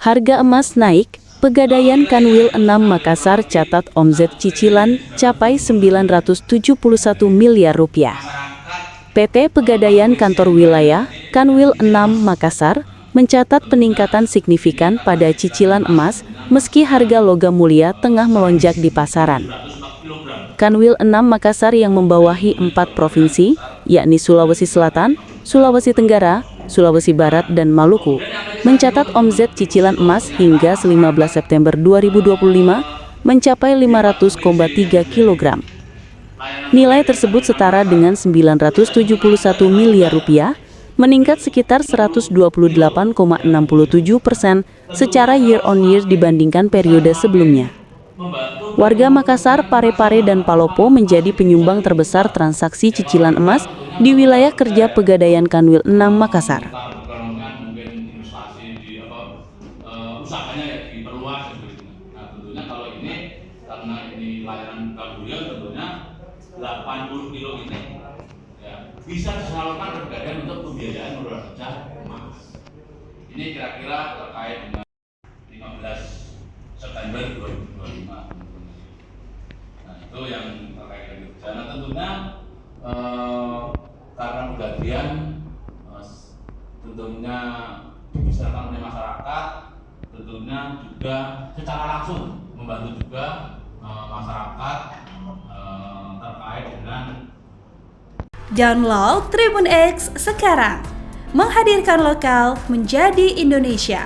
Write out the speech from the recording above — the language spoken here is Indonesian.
Harga emas naik, Pegadaian Kanwil 6 Makassar catat omzet cicilan capai 971 miliar rupiah. PT Pegadaian Kantor Wilayah Kanwil 6 Makassar mencatat peningkatan signifikan pada cicilan emas meski harga logam mulia tengah melonjak di pasaran. Kanwil 6 Makassar yang membawahi 4 provinsi, yakni Sulawesi Selatan, Sulawesi Tenggara, Sulawesi Barat, dan Maluku, mencatat omzet cicilan emas hingga 15 September 2025 mencapai 500,3 kg. Nilai tersebut setara dengan 971 miliar rupiah, meningkat sekitar 128,67% secara year-on-year dibandingkan periode sebelumnya. Warga Makassar, Parepare, dan Palopo menjadi penyumbang terbesar transaksi cicilan emas di wilayah kerja Pegadaian Kanwil 6 Makassar. Usahanya ya diperluas seperti itu. Nah, tentunya kalau ini karena ini layanan Kambuya tentunya 80 kilo ini ya bisa disalurkan ke Pegadaian untuk pembiayaan modal kerja emas. Ini kira-kira terkait dengan 15 September 2025. Nah, itu yang terkait dengan kerja. Nah, tentunya karena Pegadaian tentunya dibesarkan oleh masyarakat, tentunya juga secara langsung membantu juga masyarakat terkait dengan. Download Tribun X sekarang, menghadirkan lokal menjadi Indonesia.